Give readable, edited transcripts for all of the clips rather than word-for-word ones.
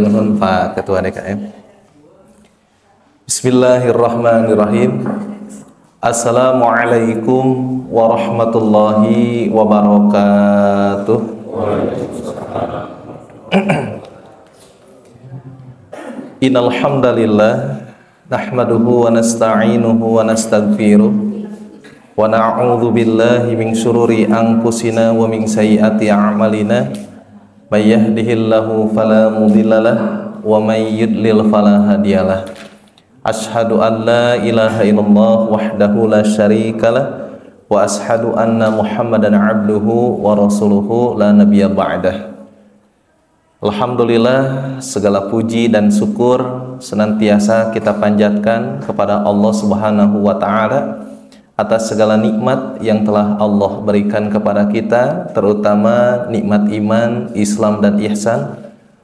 Nuhun Pak Ketua DKM. Bismillahirrahmanirrahim. Assalamualaikum warahmatullahi wabarakatuh. Innal hamdalillah nahmaduhu wa nasta'inuhu wa nastaghfiruh wa na'udzu billahi min syururi anfusina wa min sayyiati a'malina may yahdihillahu fala mudhillalah wa may yudlil fala hadiyalah. Asyhadu an la ilaha illallah wahdahu la syarikalah wa asyhadu anna Muhammadan abduhu wa rasuluhu la nabiyya ba'dah. Alhamdulillah, segala puji dan syukur senantiasa kita panjatkan kepada Allah Subhanahu wa taala atas segala nikmat yang telah Allah berikan kepada kita, terutama nikmat iman, Islam dan ihsan.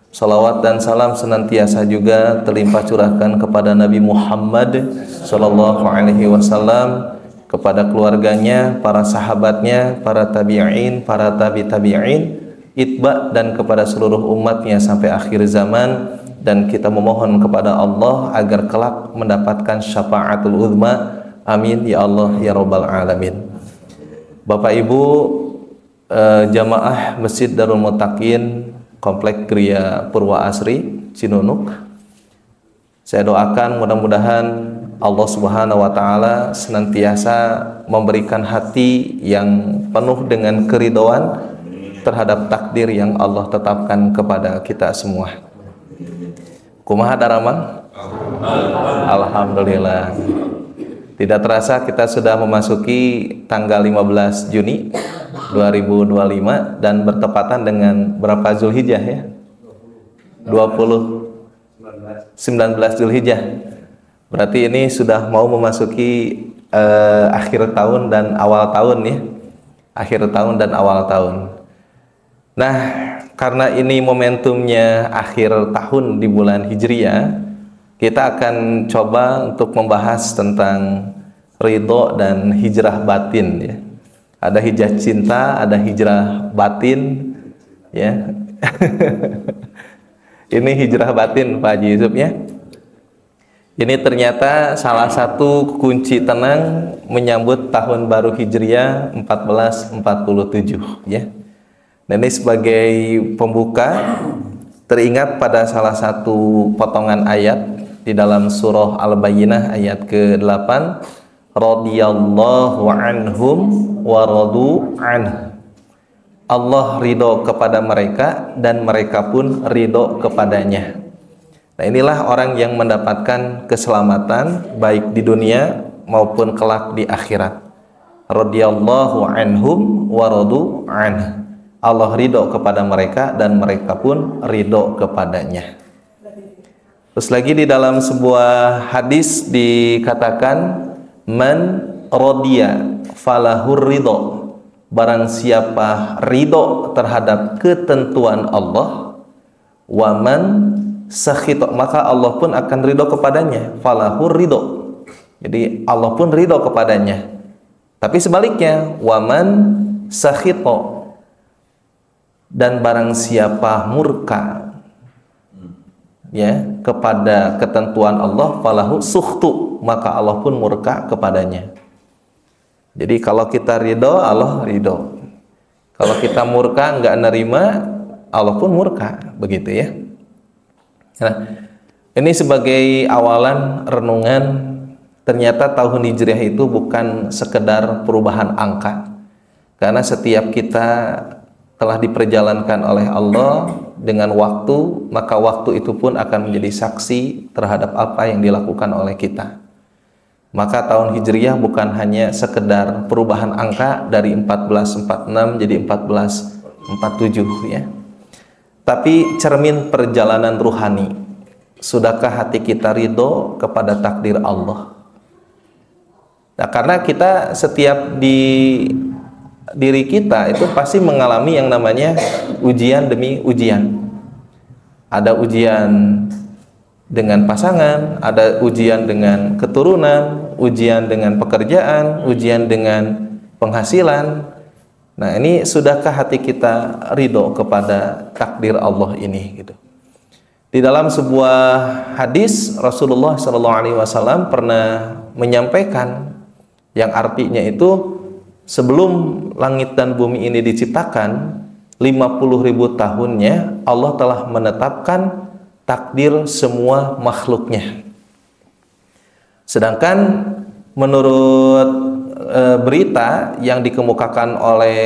Salawat dan salam senantiasa juga terlimpah curahkan kepada Nabi Muhammad sallallahu alaihi wasallam, kepada keluarganya, para sahabatnya, para tabi'in, para tabi'in, itba, dan kepada seluruh umatnya sampai akhir zaman. Dan kita memohon kepada Allah agar kelak mendapatkan syafaatul uzma. Amin ya Allah ya Rabbal Alamin. Bapak Ibu jamaah Masjid Darul Muttaqin Komplek Gria Purwa Asri Cinunuk, saya doakan mudah-mudahan Allah Subhanahu wa taala senantiasa memberikan hati yang penuh dengan keridhaan terhadap takdir yang Allah tetapkan kepada kita semua. Kumaha daramang? Alhamdulillah. Tidak terasa kita sudah memasuki tanggal 15 Juni 2025 dan bertepatan dengan berapa Zulhijjah ya? 19 Zulhijjah. Berarti ini sudah mau memasuki akhir tahun dan awal tahun ya. Akhir tahun dan awal tahun. Nah, karena ini momentumnya akhir tahun di bulan Hijriah, kita akan coba untuk membahas tentang ridho dan hijrah batin ya. Ada hijrah cinta, ada hijrah batin ya. Ini hijrah batin Pak Haji Yusuf ya. Ini ternyata salah satu kunci tenang menyambut tahun baru Hijriah 1447 ya. Dan ini sebagai pembuka, teringat pada salah satu potongan ayat di dalam surah Al-Bayyinah ayat ke-8, radhiyallahu anhum wa radu anhu. Allah ridho kepada mereka dan mereka pun ridho kepadanya. Nah, inilah orang yang mendapatkan keselamatan baik di dunia maupun kelak di akhirat. Radhiyallahu anhum wa radu anhu. Allah ridho kepada mereka dan mereka pun ridho kepadanya. Terus lagi di dalam sebuah hadis dikatakan, man rodiya falahur ridho. Barang siapa ridho terhadap ketentuan Allah, waman sakhito, maka Allah pun akan ridho kepadanya. Falahur ridho. Jadi Allah pun ridho kepadanya. Tapi sebaliknya, waman sakhito, dan barang siapa murka ya kepada ketentuan Allah, falahu sukhtu, maka Allah pun murka kepadanya. Jadi kalau kita ridho, Allah ridho. Kalau kita murka, nggak nerima, Allah pun murka, begitu ya. Nah, ini sebagai awalan renungan, ternyata tahun Hijriah itu bukan sekedar perubahan angka, karena setiap kita telah diperjalankan oleh Allah dengan waktu, maka waktu itu pun akan menjadi saksi terhadap apa yang dilakukan oleh kita. Maka tahun Hijriah bukan hanya sekedar perubahan angka dari 1446 jadi 1447 ya. Tapi cermin perjalanan ruhani. Sudahkah hati kita ridho kepada takdir Allah? Nah, karena kita setiap di diri kita itu pasti mengalami yang namanya ujian demi ujian. Ada ujian dengan pasangan, ada ujian dengan keturunan, ujian dengan pekerjaan, ujian dengan penghasilan, Nah, ini sudahkah hati kita ridho kepada takdir Allah ini gitu. Di dalam sebuah hadis Rasulullah SAW pernah menyampaikan yang artinya itu sebelum langit dan bumi ini diciptakan 50.000 tahunnya Allah telah menetapkan takdir semua makhluknya. Sedangkan menurut berita yang dikemukakan oleh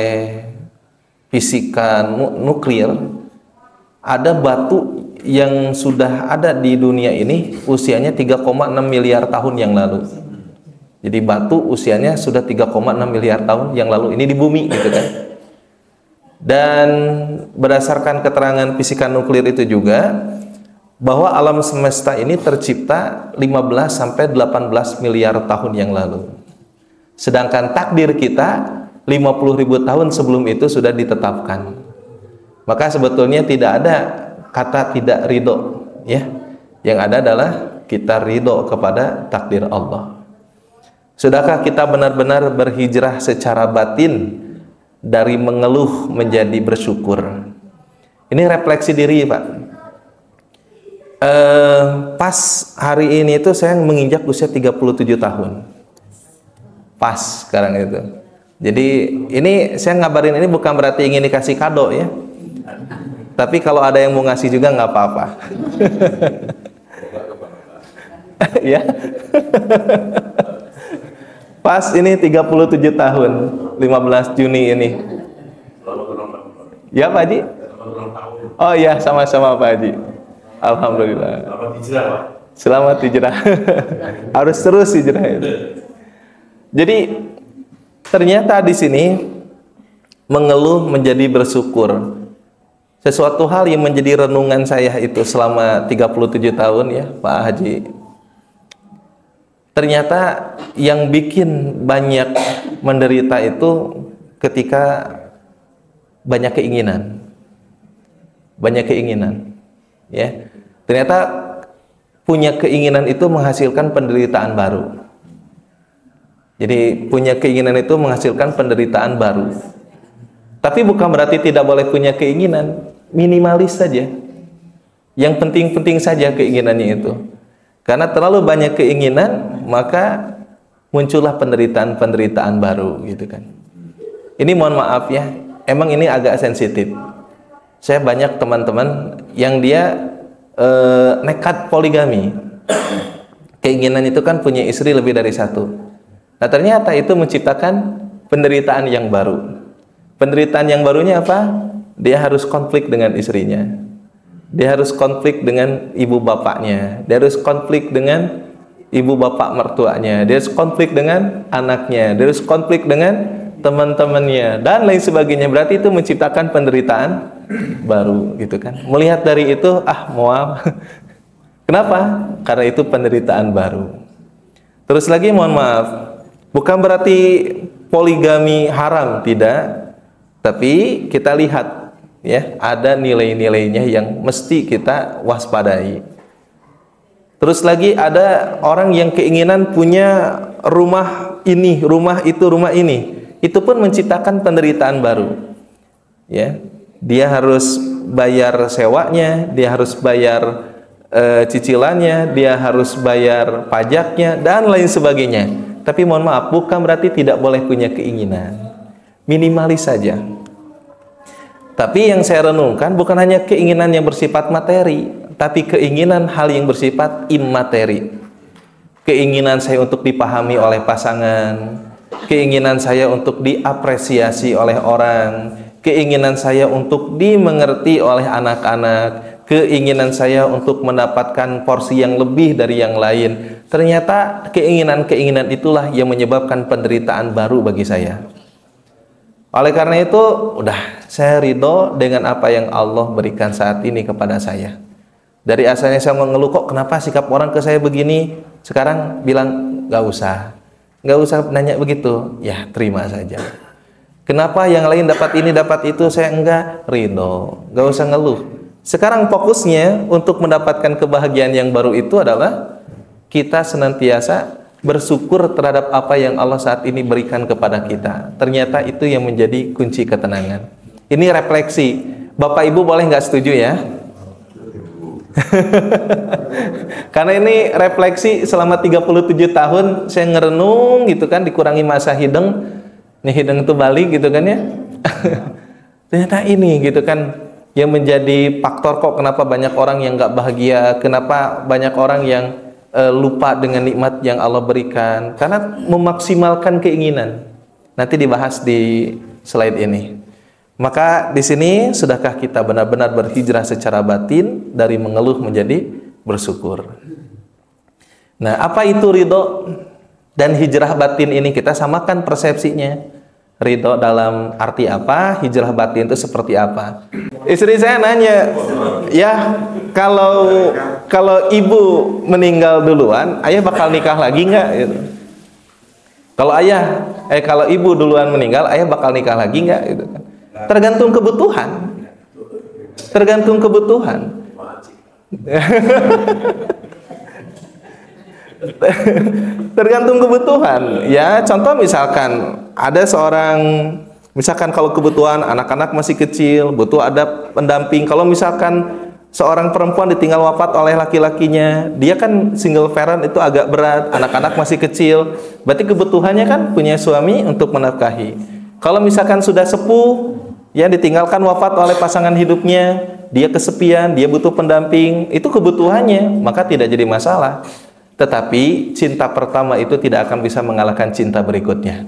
fisika nuklir, ada batu yang sudah ada di dunia ini usianya 3,6 miliar tahun yang lalu. Jadi batu usianya sudah 3,6 miliar tahun yang lalu ini di bumi gitu kan. Dan berdasarkan keterangan fisika nuklir itu juga bahwa alam semesta ini tercipta 15 sampai 18 miliar tahun yang lalu. Sedangkan takdir kita 50.000 tahun sebelum itu sudah ditetapkan. Maka sebetulnya tidak ada kata tidak ridho, ya. Yang ada adalah kita ridho kepada takdir Allah. Sudahkah kita benar-benar berhijrah secara batin dari mengeluh menjadi bersyukur? Ini refleksi diri, Pak. Pas hari ini itu saya menginjak usia 37 tahun. Pas sekarang itu. Jadi ini saya ngabarin ini bukan berarti ingin dikasih kado ya. Tapi kalau ada yang mau ngasih juga nggak apa-apa. Ya. Pas ini 37 tahun, 15 Juni ini. Ya Pak Haji? Oh ya, sama-sama Pak Haji. Alhamdulillah. Selamat hijrah. Harus terus hijrah itu. Jadi ternyata di sini mengeluh menjadi bersyukur. Sesuatu hal yang menjadi renungan saya itu selama 37 tahun ya Pak Haji. Ternyata yang bikin banyak menderita itu ketika banyak keinginan. Banyak keinginan. Ya. Ternyata punya keinginan itu menghasilkan penderitaan baru. Jadi punya keinginan itu menghasilkan penderitaan baru. Tapi bukan berarti tidak boleh punya keinginan, minimalis saja. Yang penting-penting saja keinginannya itu. Karena terlalu banyak keinginan, maka muncullah penderitaan-penderitaan baru gitu kan. Ini mohon maaf ya, emang ini agak sensitif. Saya banyak teman-teman yang dia nekat poligami. Keinginan itu kan punya istri lebih dari satu. Nah ternyata itu menciptakan penderitaan yang baru. Penderitaan yang barunya apa? Dia harus konflik dengan istrinya. Dia harus konflik dengan ibu bapaknya. Dia harus konflik dengan ibu bapak mertuanya. Dia harus konflik dengan anaknya. Dia harus konflik dengan teman-temannya dan lain sebagainya. Berarti itu menciptakan penderitaan baru gitu kan. Melihat dari itu, mual. Kenapa? Karena itu penderitaan baru. Terus lagi mohon maaf. Bukan berarti poligami haram, tidak. Tapi kita lihat ya, ada nilai-nilainya yang mesti kita waspadai. Terus lagi ada orang yang keinginan punya rumah ini, rumah itu, rumah ini. Itu pun menciptakan penderitaan baru. Ya. Dia harus bayar sewanya, dia harus bayar cicilannya, dia harus bayar pajaknya dan lain sebagainya. Tapi mohon maaf, bukan berarti tidak boleh punya keinginan. Minimalis saja. Tapi yang saya renungkan bukan hanya keinginan yang bersifat materi, tapi keinginan hal yang bersifat immateri. Keinginan saya untuk dipahami oleh pasangan, keinginan saya untuk diapresiasi oleh orang, keinginan saya untuk dimengerti oleh anak-anak, keinginan saya untuk mendapatkan porsi yang lebih dari yang lain. Ternyata keinginan-keinginan itulah yang menyebabkan penderitaan baru bagi saya. Oleh karena itu, udah saya ridho dengan apa yang Allah berikan saat ini kepada saya. Dari asalnya saya mengeluh, kok kenapa sikap orang ke saya begini, sekarang bilang gak usah nanya begitu, ya terima saja. Kenapa yang lain dapat ini dapat itu, saya enggak, ridho, gak usah ngeluh. Sekarang fokusnya untuk mendapatkan kebahagiaan yang baru itu adalah kita senantiasa bersyukur terhadap apa yang Allah saat ini berikan kepada kita. Ternyata itu yang menjadi kunci ketenangan. Ini refleksi. Bapak Ibu boleh nggak setuju ya? Karena ini refleksi selama 37 tahun saya ngerenung gitu kan, dikurangi masa hidung. Nih hidung itu balik gitu kan ya. Ternyata ini gitu kan yang menjadi faktor kok kenapa banyak orang yang nggak bahagia, kenapa banyak orang yang lupa dengan nikmat yang Allah berikan, karena memaksimalkan keinginan. Nanti dibahas di slide ini. Maka di sini sudahkah kita benar-benar berhijrah secara batin dari mengeluh menjadi bersyukur? Nah, apa itu ridho dan hijrah batin ini? Kita samakan persepsinya. Ridho dalam arti apa? Hijrah batin itu seperti apa? Istri saya nanya, ya kalau ibu meninggal duluan, ayah bakal nikah lagi nggak? Gitu. Kalau ibu duluan meninggal, ayah bakal nikah lagi nggak? Gitu kan? Tergantung kebutuhan. Tergantung kebutuhan. Tergantung kebutuhan. Ya, contoh misalkan ada seorang, misalkan kalau kebutuhan anak-anak masih kecil, butuh ada pendamping. Kalau misalkan seorang perempuan ditinggal wafat oleh laki-lakinya, dia kan single parent, itu agak berat, anak-anak masih kecil, berarti kebutuhannya kan punya suami untuk menafkahi. Kalau misalkan sudah sepuh, ya ditinggalkan wafat oleh pasangan hidupnya, dia kesepian, dia butuh pendamping, itu kebutuhannya, maka tidak jadi masalah. Tetapi cinta pertama itu tidak akan bisa mengalahkan cinta berikutnya.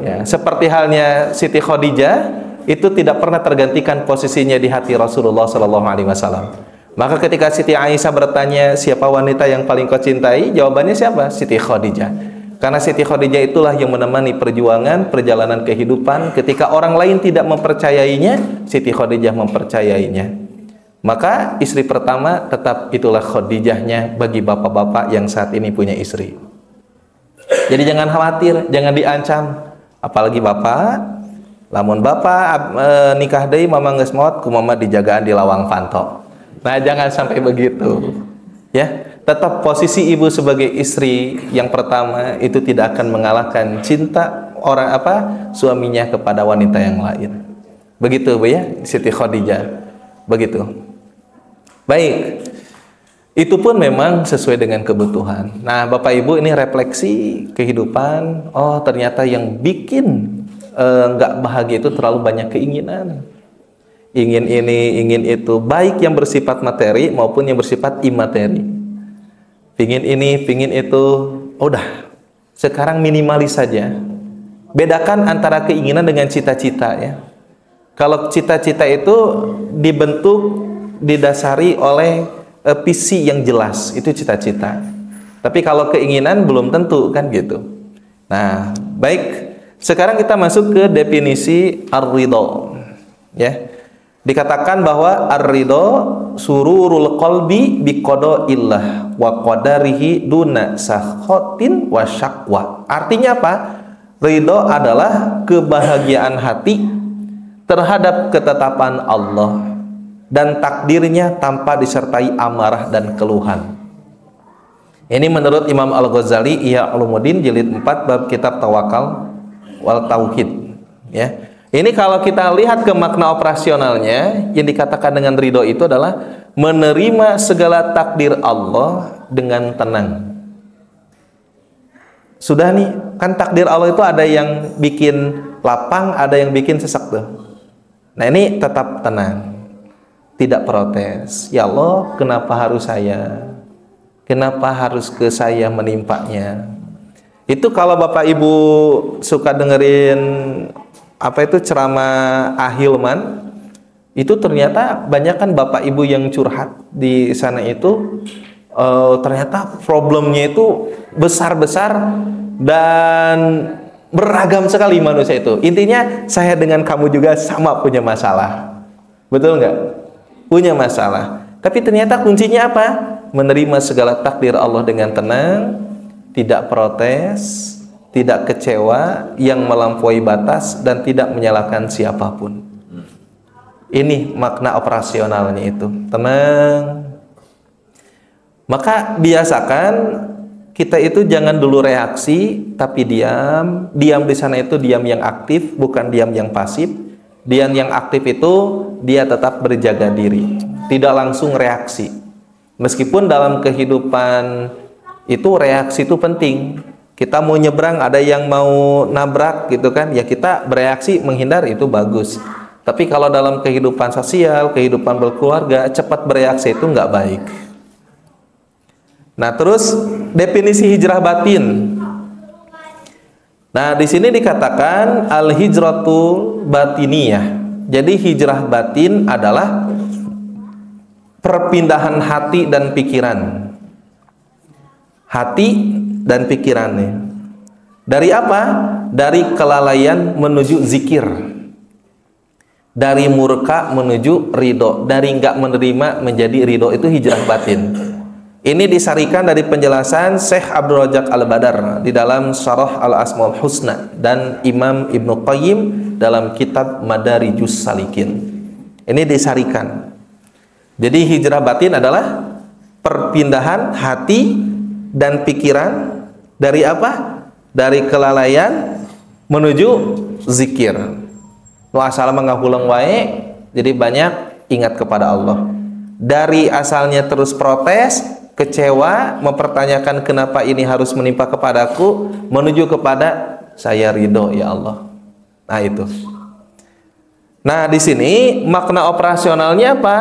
Ya, seperti halnya Siti Khadijah, itu tidak pernah tergantikan posisinya di hati Rasulullah SAW. Maka ketika Siti Aisyah bertanya, siapa wanita yang paling kau cintai? Jawabannya siapa? Siti Khadijah. Karena Siti Khadijah itulah yang menemani perjalanan kehidupan. Ketika orang lain tidak mempercayainya, Siti Khadijah mempercayainya. Maka istri pertama tetap itulah Khadijahnya bagi bapak-bapak yang saat ini punya istri. Jadi jangan khawatir, jangan diancam. Apalagi bapak, lamun bapak nikah deui mama geus maot, ku mama dijagaan di lawang panto. Nah, jangan sampai begitu. Ya, tetap posisi ibu sebagai istri yang pertama itu tidak akan mengalahkan cinta suaminya kepada wanita yang lain. Begitu Bu ya, Siti Khadijah. Begitu. Baik. Itu pun memang sesuai dengan kebutuhan. Nah, Bapak Ibu, ini refleksi kehidupan. Oh, ternyata yang bikin nggak bahagia itu terlalu banyak keinginan. Ingin ini, ingin itu, baik yang bersifat materi maupun yang bersifat imateri. Pingin ini, pingin itu, udah. Sekarang minimalis saja. Bedakan antara keinginan dengan cita-cita ya. Kalau cita-cita itu dibentuk, didasari oleh visi yang jelas, itu cita-cita. Tapi kalau keinginan belum tentu kan gitu. Nah, baik. Sekarang kita masuk ke definisi ar-ridho. Ya. Dikatakan bahwa ar-ridho sururul qalbi biqadaillah wa qadarihi duna sakhatin wa syaqwa. Artinya apa? Ridho adalah kebahagiaan hati terhadap ketetapan Allah dan takdirnya tanpa disertai amarah dan keluhan. Ini menurut Imam Al-Ghazali Ihya Ulumuddin jilid 4 bab kitab Tawakal wal Tauhid ya. Ini kalau kita lihat ke makna operasionalnya, yang dikatakan dengan ridho itu adalah menerima segala takdir Allah dengan tenang. Sudah nih, kan takdir Allah itu ada yang bikin lapang, ada yang bikin sesak tuh. Nah, ini tetap tenang. Tidak protes. Ya Allah, kenapa harus saya? Kenapa harus ke saya menimpanya? Itu kalau Bapak Ibu suka dengerin ceramah Ahilman, itu ternyata banyak kan Bapak Ibu yang curhat di sana itu ternyata problemnya itu besar-besar dan beragam sekali manusia itu. Intinya saya dengan kamu juga sama punya masalah. Betul nggak? Punya masalah. Tapi ternyata kuncinya apa? Menerima segala takdir Allah dengan tenang, tidak protes, tidak kecewa yang melampaui batas, dan tidak menyalahkan siapapun. Ini makna operasionalnya itu, tenang. Maka biasakan kita itu jangan dulu reaksi, tapi diam. Diam di sana itu diam yang aktif, bukan diam yang pasif. Diam yang aktif itu dia tetap berjaga diri, tidak langsung reaksi. Meskipun dalam kehidupan itu reaksi itu penting. Kita mau nyebrang, ada yang mau nabrak gitu kan, ya kita bereaksi menghindar itu bagus. Tapi kalau dalam kehidupan sosial, kehidupan berkeluarga, cepat bereaksi itu nggak baik. Nah, terus definisi hijrah batin. Nah, di sini dikatakan al-hijratul batiniyah. Jadi hijrah batin adalah perpindahan hati dan pikiran. Hati dan pikirannya. Dari apa? Dari kelalaian menuju zikir. Dari murka menuju ridho. Dari nggak menerima menjadi ridho, itu hijrah batin. Ini disarikan dari penjelasan Syekh Abdul Razak Al-Badar di dalam Syarah Al-Asmaul Husna dan Imam Ibnu Qayyim dalam kitab Madarijus Salikin. Ini disarikan. Jadi hijrah batin adalah perpindahan hati dan pikiran dari apa? Dari kelalaian menuju zikir. Nu asal mengahulang wae, jadi banyak ingat kepada Allah. Dari asalnya terus protes, kecewa, mempertanyakan kenapa ini harus menimpa kepadaku, menuju kepada saya ridho ya Allah. Nah itu. Nah di sini makna operasionalnya apa?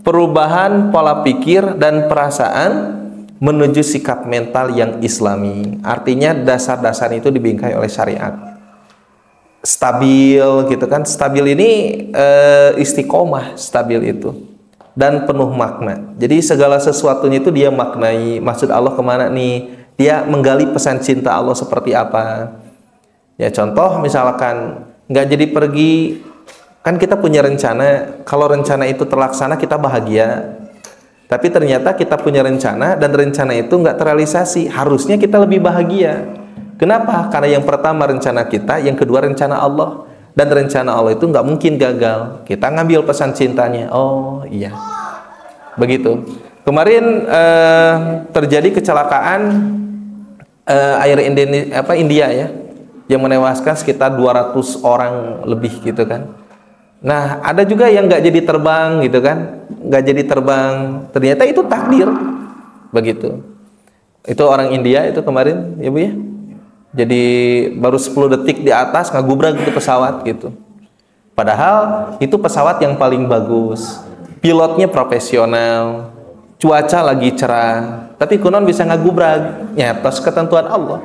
Perubahan pola pikir dan perasaan menuju sikap mental yang islami. Artinya dasar-dasar itu dibingkai oleh syariat. Stabil gitu kan. Stabil ini istiqomah, stabil itu. Dan penuh makna. Jadi segala sesuatunya itu dia maknai. Maksud Allah kemana nih? Dia menggali pesan cinta Allah seperti apa. Ya contoh misalkan nggak jadi pergi, kan kita punya rencana. Kalau rencana itu terlaksana kita bahagia. Tapi ternyata kita punya rencana dan rencana itu nggak terrealisasi. Harusnya kita lebih bahagia. Kenapa? Karena yang pertama rencana kita, yang kedua rencana Allah. Dan rencana Allah itu nggak mungkin gagal. Kita ngambil pesan cintanya. Oh iya, begitu. Kemarin terjadi kecelakaan air India ya, yang menewaskan sekitar 200 orang lebih gitu kan. Nah, ada juga yang nggak jadi terbang gitu kan, nggak jadi terbang. Ternyata itu takdir, begitu. Itu orang India itu kemarin, ya Bu ya. Jadi baru 10 detik di atas ngagubrak gitu pesawat gitu. Padahal itu pesawat yang paling bagus, pilotnya profesional, cuaca lagi cerah, tapi kunon bisa ngagubrak, nyetos ketentuan Allah.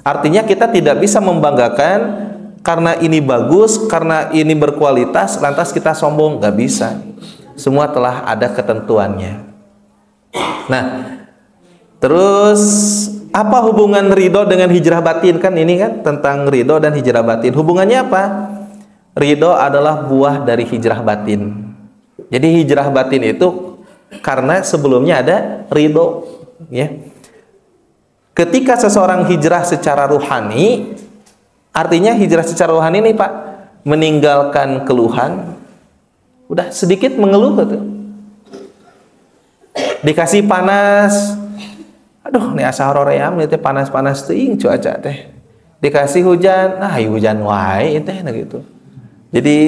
Artinya kita tidak bisa membanggakan karena ini bagus, karena ini berkualitas, lantas kita sombong, nggak bisa. Semua telah ada ketentuannya. Nah, terus apa hubungan ridho dengan hijrah batin? Kan ini kan tentang ridho dan hijrah batin. Hubungannya apa? Ridho adalah buah dari hijrah batin. Jadi hijrah batin itu karena sebelumnya ada ridho, ya. Ketika seseorang hijrah secara ruhani, artinya hijrah secara rohani nih Pak, meninggalkan keluhan, udah sedikit mengeluh gitu. Dikasih panas, aduh nih asa hoream teh panas-panas teuing cuaca teh. Dikasih hujan, nah hujan wae teh nah gitu. Jadi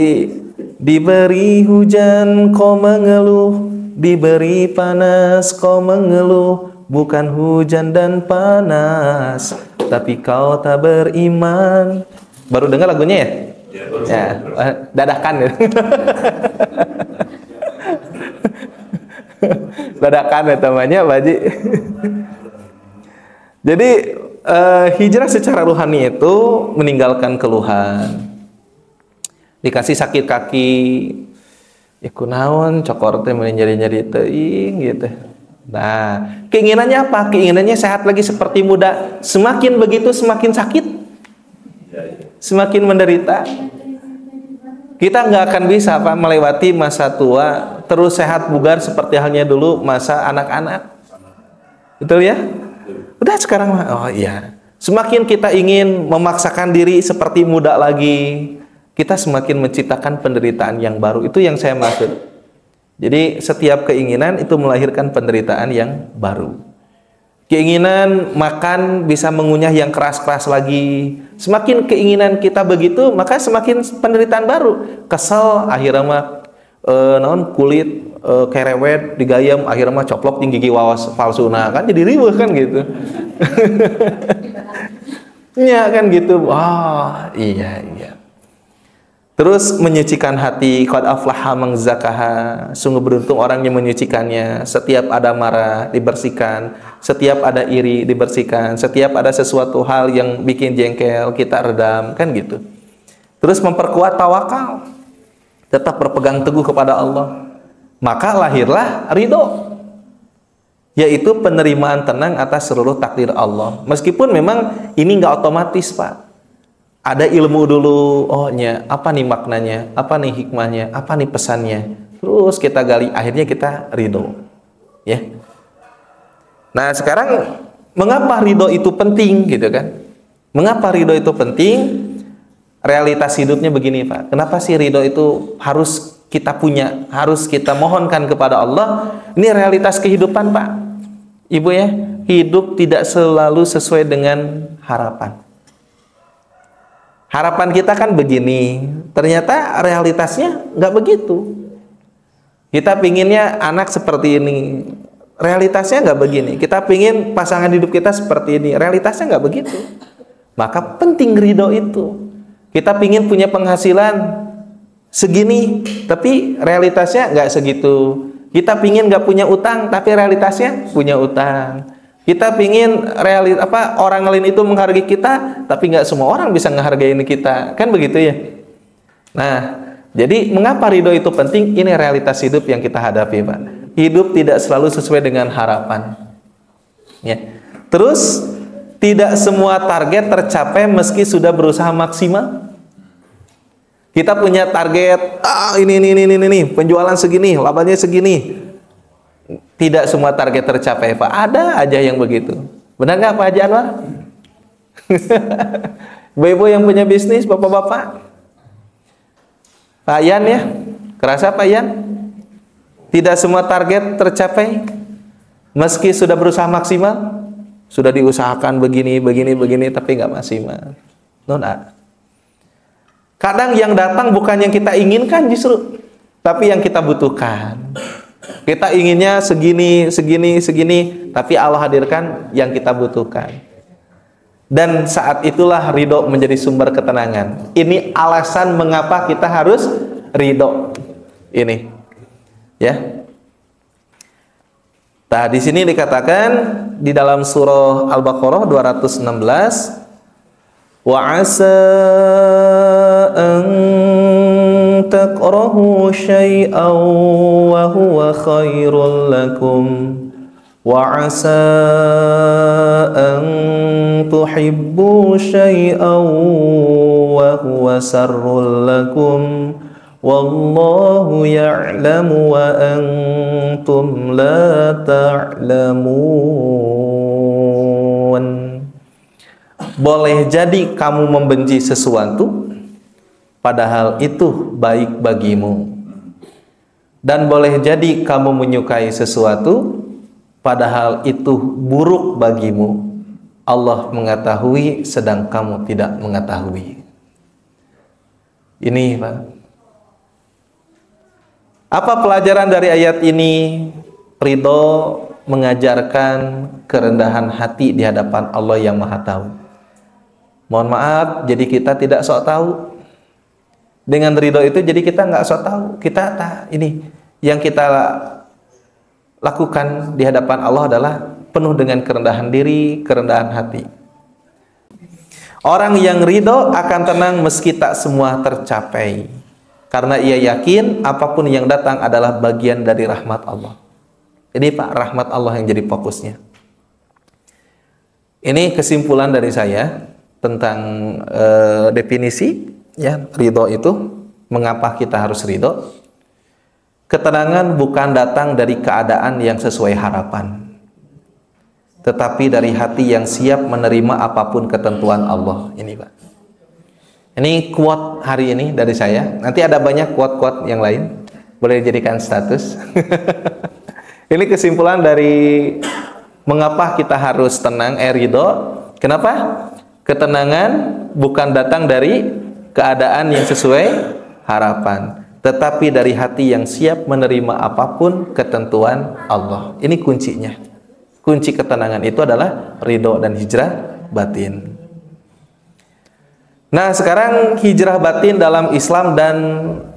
diberi hujan kau mengeluh, diberi panas kau mengeluh, bukan hujan dan panas, tapi kau tak beriman. Baru dengar lagunya ya? Ya, dadakan ya. Dadakan ya namanya, Pak Haji. Jadi hijrah secara rohani itu meninggalkan keluhan. Dikasih sakit kaki, ya kunaon cokor teh nyeri-nyeri teuing gitu. Nah, keinginannya apa? Keinginannya sehat lagi seperti muda. Semakin begitu semakin sakit, semakin menderita. Kita nggak akan bisa Pak melewati masa tua terus sehat bugar seperti halnya dulu masa anak-anak. Betul ya? Udah sekarang oh iya. Semakin kita ingin memaksakan diri seperti muda lagi, kita semakin menciptakan penderitaan yang baru. Itu yang saya maksud. Jadi setiap keinginan itu melahirkan penderitaan yang baru. Keinginan makan bisa mengunyah yang keras-keras lagi. Semakin keinginan kita begitu, maka semakin penderitaan baru. Kesel, akhirnya mah kulit kerewet digayam, akhirnya mah coplok tinggi gigi wawas palsu. Nah kan jadi riweuh kan gitu. Ya kan gitu. Iya. Terus menyucikan hati, qad aflaha man zakaha, sungguh beruntung orang yang menyucikannya. Setiap ada marah dibersihkan, setiap ada iri dibersihkan, setiap ada sesuatu hal yang bikin jengkel kita redam, kan gitu. Terus memperkuat tawakal, tetap berpegang teguh kepada Allah. Maka lahirlah ridho, yaitu penerimaan tenang atas seluruh takdir Allah. Meskipun memang ini nggak otomatis, Pak. Ada ilmu dulu, apa nih maknanya, apa nih hikmahnya, apa nih pesannya. Terus kita gali, akhirnya kita ridho. Ya. Nah sekarang, mengapa ridho itu penting gitu kan? Mengapa ridho itu penting? Realitas hidupnya begini Pak. Kenapa sih ridho itu harus kita punya, harus kita mohonkan kepada Allah? Ini realitas kehidupan Pak. Ibu ya, hidup tidak selalu sesuai dengan harapan. Harapan kita kan begini, ternyata realitasnya nggak begitu. Kita pinginnya anak seperti ini, realitasnya nggak begini. Kita pingin pasangan hidup kita seperti ini, realitasnya nggak begitu. Maka penting ridho itu. Kita pingin punya penghasilan segini, tapi realitasnya nggak segitu. Kita pingin nggak punya utang, tapi realitasnya punya utang. Kita pingin orang lain itu menghargai kita, tapi nggak semua orang bisa menghargai kita, kan begitu ya? Nah, jadi mengapa ridho itu penting? Ini realitas hidup yang kita hadapi, Pak. Hidup tidak selalu sesuai dengan harapan. Ya. Terus tidak semua target tercapai meski sudah berusaha maksimal. Kita punya target, ini, penjualan segini, labanya segini. Tidak semua target tercapai Pak. Ada aja yang begitu. Benar nggak Pak Haji Anwar? Ibu-ibu yang punya bisnis, bapak-bapak. Pak Yan ya, kerasa Pak Yan? Tidak semua target tercapai meski sudah berusaha maksimal. Sudah diusahakan begini, tapi nggak maksimal. Nona. Kadang yang datang bukan yang kita inginkan justru, tapi yang kita butuhkan. Kita inginnya segini, tapi Allah hadirkan yang kita butuhkan. Dan saat itulah ridho menjadi sumber ketenangan. Ini alasan mengapa kita harus ridho. Ini, ya. Nah, di sini dikatakan di dalam surah Al-Baqarah 216, wa asa an takrahu syai'an wa huwa khairul lakum wa asa an tuhibbu syai'an wa huwa sarrul lakum wallahu ya'lamu wa antum la ta'lamun. Boleh jadi kamu membenci sesuatu padahal itu baik bagimu, dan boleh jadi kamu menyukai sesuatu padahal itu buruk bagimu. Allah mengetahui sedang kamu tidak mengetahui. Ini Pak. Apa pelajaran dari ayat ini? Ridho mengajarkan kerendahan hati di hadapan Allah yang Maha Tahu. Mohon maaf, jadi kita tidak sok tahu. Dengan ridho itu jadi kita nggak sok tahu. Kita ini yang kita lakukan di hadapan Allah adalah penuh dengan kerendahan diri, kerendahan hati. Orang yang ridho akan tenang meski tak semua tercapai, karena ia yakin apapun yang datang adalah bagian dari rahmat Allah. Ini Pak, rahmat Allah yang jadi fokusnya. Ini kesimpulan dari saya tentang definisi ya ridho itu. Mengapa kita harus ridho? Ketenangan bukan datang dari keadaan yang sesuai harapan, tetapi dari hati yang siap menerima apapun ketentuan Allah. Ini Pak. Ini quote hari ini dari saya. Nanti ada banyak quote-quote yang lain, boleh dijadikan status. Ini kesimpulan dari Mengapa kita harus tenang? Ridho. Kenapa? Ketenangan bukan datang dari keadaan yang sesuai harapan, tetapi dari hati yang siap menerima apapun ketentuan Allah. Ini kuncinya. Kunci ketenangan itu adalah ridho dan hijrah batin. Nah, sekarang hijrah batin dalam Islam dan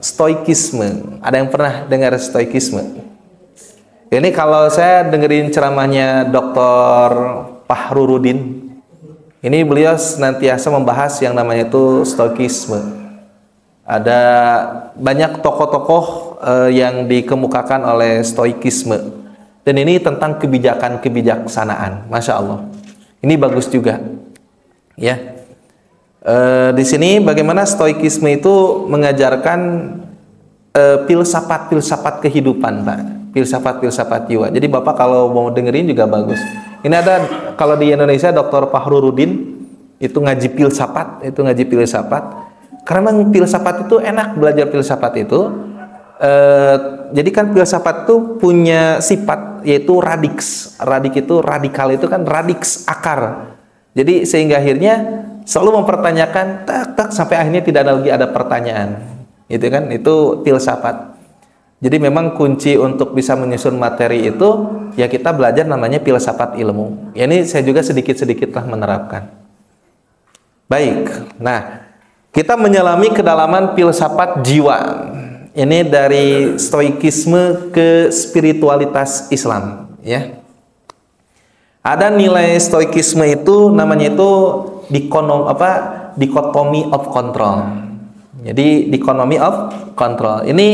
stoikisme. Ada yang pernah dengar stoikisme? Ini kalau saya dengerin ceramahnya Dr. Fahrurudin, ini beliau senantiasa membahas yang namanya itu stoikisme. Ada banyak tokoh-tokoh yang dikemukakan oleh stoikisme, dan ini tentang kebijaksanaan. Masya Allah, ini bagus juga, ya. Di sini bagaimana stoikisme itu mengajarkan filsafat kehidupan, Pak. Filsafat jiwa. Jadi Bapak kalau mau dengerin juga bagus. Ini ada kalau di Indonesia Dr. Fahrurudin itu ngaji filsafat. Karena memang filsafat itu enak belajar filsafat itu. Jadi kan filsafat itu punya sifat yaitu radix. Radix itu radikal itu kan radix akar. Jadi sehingga akhirnya selalu mempertanyakan tak sampai akhirnya tidak ada lagi ada pertanyaan. Itu kan itu filsafat. Jadi memang kunci untuk bisa menyusun materi itu ya kita belajar namanya filsafat ilmu. Ya, ini saya juga sedikit-sedikit lah menerapkan. Baik. Nah, kita menyelami kedalaman filsafat jiwa. Ini dari stoikisme ke spiritualitas Islam, ya. Ada nilai stoikisme itu namanya itu dikotomi of control. Jadi dikotomi of control. Ini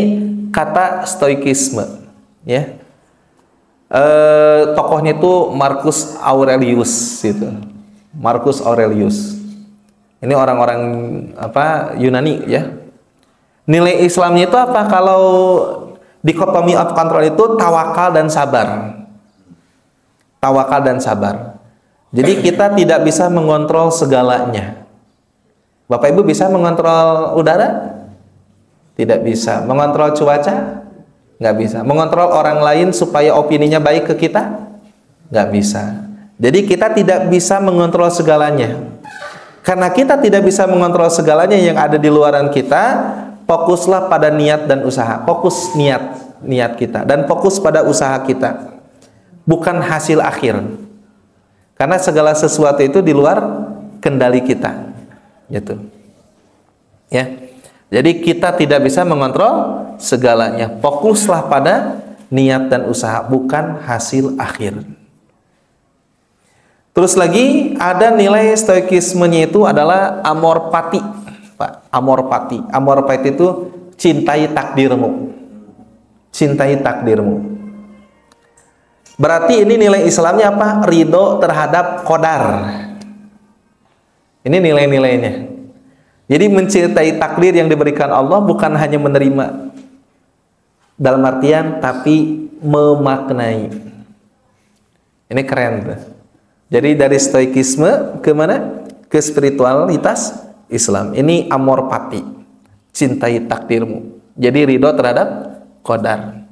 kata stoikisme, ya. Tokohnya itu Marcus Aurelius itu. Marcus Aurelius. Ini orang-orang Yunani, ya. Nilai Islamnya itu apa? Kalau dikotomi of control itu tawakal dan sabar. Tawakal dan sabar. Jadi kita tidak bisa mengontrol segalanya. Bapak Ibu bisa mengontrol udara? Tidak bisa. Mengontrol cuaca? Nggak bisa. Mengontrol orang lain supaya opininya baik ke kita? Nggak bisa. Jadi kita tidak bisa mengontrol segalanya. Karena kita tidak bisa mengontrol segalanya yang ada di luaran kita, fokuslah pada niat dan usaha. Fokus niat kita dan fokus pada usaha kita. Bukan hasil akhir. Karena segala sesuatu itu di luar kendali kita. Gitu. Ya. Jadi kita tidak bisa mengontrol segalanya. Fokuslah pada niat dan usaha, bukan hasil akhir. Terus lagi ada nilai stoikismenya itu adalah amor fati, Pak. Amor fati. Amor fati itu cintai takdirmu. Cintai takdirmu. Berarti ini nilai Islamnya apa? Ridho terhadap qadar. Ini nilai-nilainya. Jadi mencintai takdir yang diberikan Allah bukan hanya menerima dalam artian tapi memaknai. Ini keren tuh. Jadi dari stoikisme ke mana? Ke spiritualitas Islam. Ini amor fati. Cintai takdirmu. Jadi ridho terhadap qadar.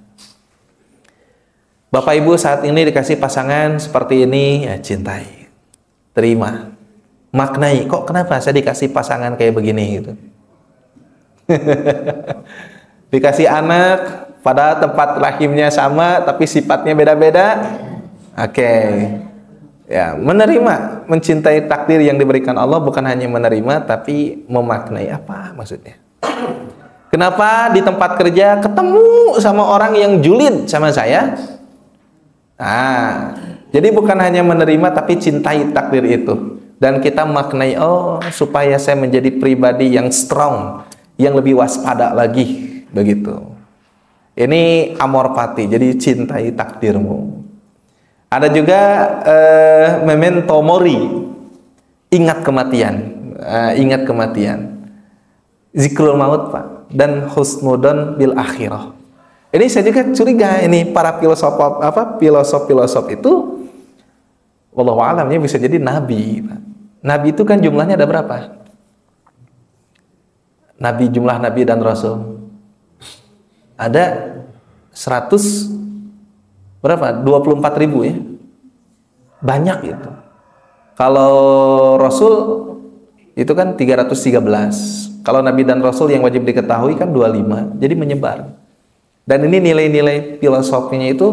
Bapak Ibu saat ini dikasih pasangan seperti ini, ya cintai. Terima. Maknai, kok kenapa saya dikasih pasangan kayak begini gitu. Dikasih anak, pada tempat rahimnya sama tapi sifatnya beda-beda. Oke. Ya, menerima, mencintai takdir yang diberikan Allah bukan hanya menerima tapi memaknai. Apa maksudnya? Kenapa di tempat kerja ketemu sama orang yang julid sama saya? Jadi bukan hanya menerima tapi cintai takdir itu. Dan kita maknai, oh supaya saya menjadi pribadi yang strong, yang lebih waspada lagi, begitu. Ini amor fati, jadi cintai takdirmu. Ada juga memento mori, ingat kematian, ingat kematian. Zikrul maut, Pak, dan husnudon bil akhirah. Ini saya juga curiga ini para filosof itu wallahu alamnya bisa jadi nabi. Nabi itu kan jumlahnya ada berapa? Jumlah nabi dan rasul. Ada 100 berapa? 24.000 ya. banyak itu. Kalau Rasul itu kan 313. Kalau Nabi dan Rasul yang wajib diketahui kan 25. Jadi menyebar. Dan ini nilai-nilai filosofinya itu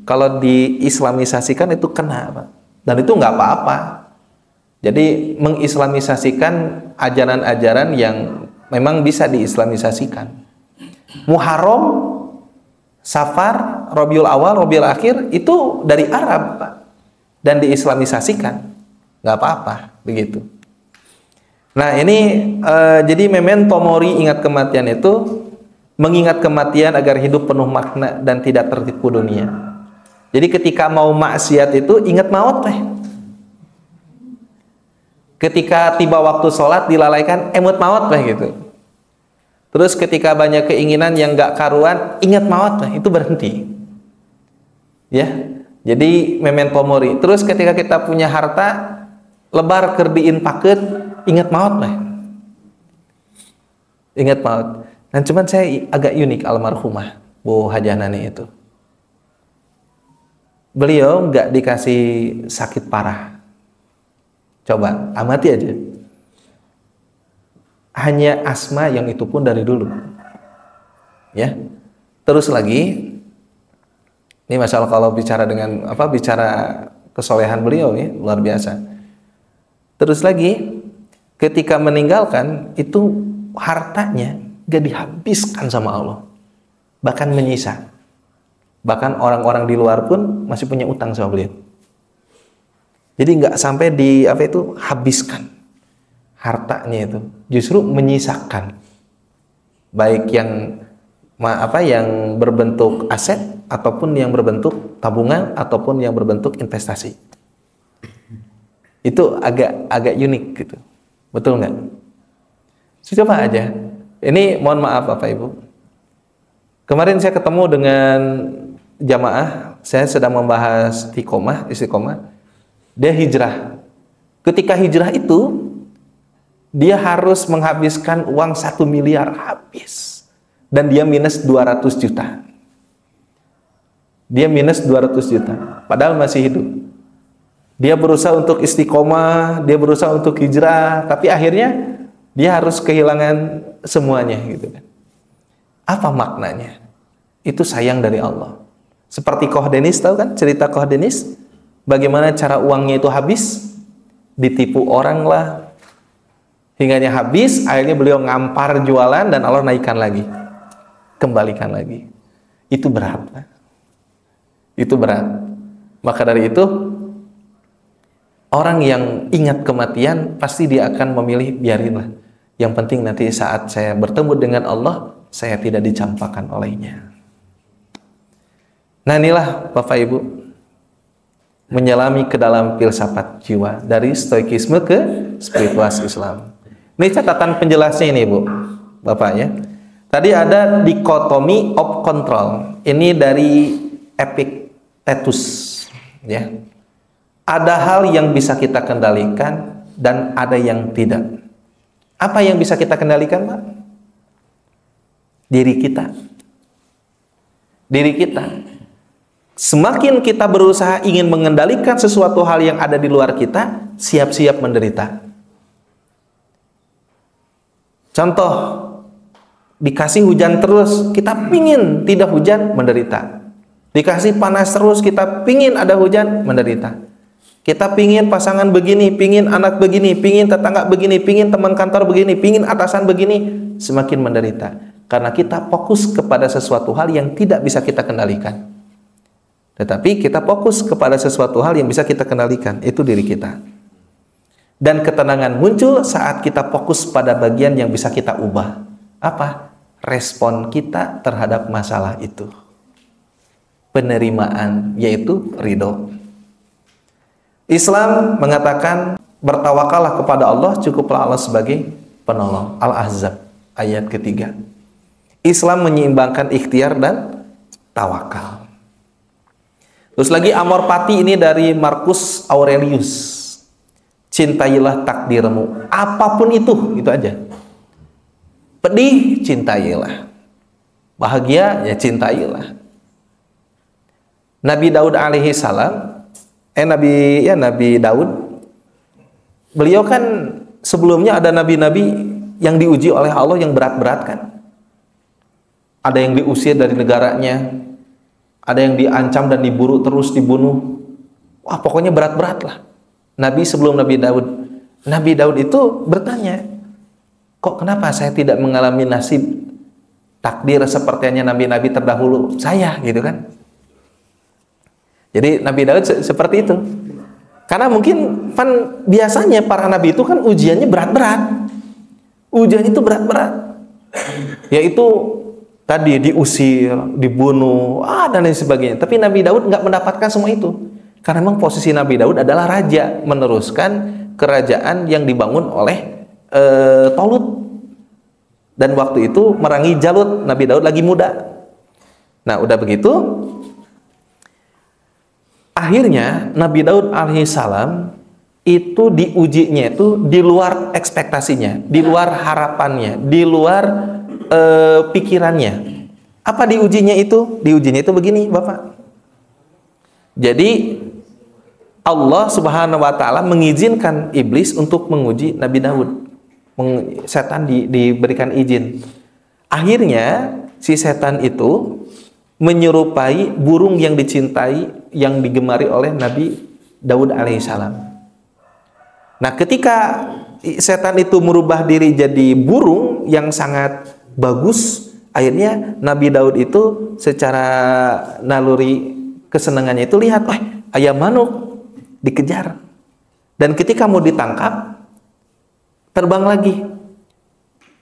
kalau diislamisasikan itu kena, Pak. Dan itu nggak apa-apa. Jadi mengislamisasikan ajaran-ajaran yang memang bisa diislamisasikan. Muharram, Safar, Rabiul Awal, Rabiul Akhir itu dari Arab, Pak. Dan diislamisasikan. Nggak apa-apa, begitu. Nah ini jadi memento mori, ingat kematian itu mengingat kematian agar hidup penuh makna dan tidak tertipu dunia. Jadi ketika mau maksiat itu ingat maut teh. Ketika tiba waktu sholat dilalaikan, emut maut teh gitu. Terus ketika banyak keinginan yang gak karuan, ingat maut teh, itu berhenti. Ya, jadi memento mori. Terus ketika kita punya harta, lebar kerdiin paket, ingat maut teh. Ingat maut. Dan cuman saya agak unik almarhumah Bu Hajah Nani itu. Beliau nggak dikasih sakit parah. Coba amati aja. Hanya asma yang itu pun dari dulu. Ya. Terus lagi, ini masalah kalau bicara dengan bicara kesolehan beliau ya, luar biasa. Terus lagi, ketika meninggalkan itu hartanya gak dihabiskan sama Allah, bahkan menyisa. Bahkan orang-orang di luar pun masih punya utang sama beliau. Jadi nggak sampai habiskan hartanya itu, justru menyisakan, baik yang yang berbentuk aset ataupun yang berbentuk tabungan ataupun yang berbentuk investasi. Itu agak unik gitu, betul nggak? Coba aja. Ini mohon maaf Bapak Ibu. Kemarin saya ketemu dengan jamaah, saya sedang membahas istiqomah. Dia hijrah. Ketika hijrah itu, dia harus menghabiskan uang 1 miliar habis. Dan dia minus 200 juta. Dia minus 200 juta. Padahal masih hidup. Dia berusaha untuk istiqomah, dia berusaha untuk hijrah, tapi akhirnya dia harus kehilangan semuanya gitu kan. Apa maknanya? Itu sayang dari Allah. Seperti Koh Denis, tahu kan cerita Koh Denis? Bagaimana cara uangnya itu habis? Ditipu orang lah. Hingganya habis, akhirnya beliau ngampar jualan dan Allah naikkan lagi. Kembalikan lagi. Itu berat. Itu berat. Maka dari itu, orang yang ingat kematian pasti dia akan memilih biarinlah. Yang penting nanti saat saya bertemu dengan Allah, saya tidak dicampakkan olehnya. Nah inilah Bapak Ibu, menyelami ke dalam filsafat jiwa dari stoikisme ke spiritualitas Islam. Ini catatan penjelasnya ini Bu, Bapak ya. Tadi ada dikotomi of control. Ini dari Epictetus ya. Ada hal yang bisa kita kendalikan dan ada yang tidak. Apa yang bisa kita kendalikan, Pak? Diri kita. Diri kita. Semakin kita berusaha ingin mengendalikan sesuatu hal yang ada di luar kita, siap-siap menderita. Contoh, dikasih hujan terus, kita pingin tidak hujan, menderita. Dikasih panas terus, kita pingin ada hujan, menderita. Kita pingin pasangan begini, pingin anak begini, pingin tetangga begini, pingin teman kantor begini, pingin atasan begini, semakin menderita. Karena kita fokus kepada sesuatu hal yang tidak bisa kita kendalikan. Tetapi kita fokus kepada sesuatu hal yang bisa kita kendalikan, itu diri kita. Dan ketenangan muncul saat kita fokus pada bagian yang bisa kita ubah. Apa? Respon kita terhadap masalah itu. Penerimaan, yaitu ridho. Islam mengatakan bertawakallah kepada Allah, cukuplah Allah sebagai penolong. Al-Ahzab ayat ketiga. Islam menyeimbangkan ikhtiar dan tawakal. Terus lagi amor pati ini dari Marcus Aurelius. Cintailah takdirmu, apapun itu aja. Pedih, cintailah. Bahagia, ya cintailah. Nabi Daud alaihi salam Nabi Daud. Beliau kan sebelumnya ada nabi-nabi yang diuji oleh Allah yang berat-berat kan. Ada yang diusir dari negaranya, ada yang diancam dan diburu terus dibunuh. Wah, pokoknya berat-berat lah. Nabi sebelum Nabi Daud. Nabi Daud itu bertanya, kok kenapa saya tidak mengalami nasib takdir sepertinya nabi-nabi terdahulu saya, gitu kan? Jadi Nabi Daud seperti itu. Karena mungkin kan biasanya para nabi itu kan ujiannya berat-berat. Ujiannya itu berat-berat. Yaitu tadi diusir, dibunuh, dan lain sebagainya. Tapi Nabi Daud nggak mendapatkan semua itu. Karena memang posisi Nabi Daud adalah raja, meneruskan kerajaan yang dibangun oleh Tolut. Dan waktu itu merangi Jalut. Nabi Daud lagi muda. Nah, udah begitu, akhirnya Nabi Daud alaihissalam itu diujinya itu di luar ekspektasinya, di luar harapannya, di luar pikirannya. Apa diujinya itu? Diujinya itu begini, Bapak. Jadi Allah Subhanahu wa taala mengizinkan iblis untuk menguji Nabi Daud. Setan diberikan izin. Akhirnya si setan itu menyerupai burung yang dicintai, yang digemari oleh Nabi Daud alaihissalam. Nah, ketika setan itu merubah diri jadi burung yang sangat bagus, akhirnya Nabi Daud itu secara naluri kesenangannya itu lihat, ayam manuk dikejar. Dan ketika mau ditangkap, terbang lagi.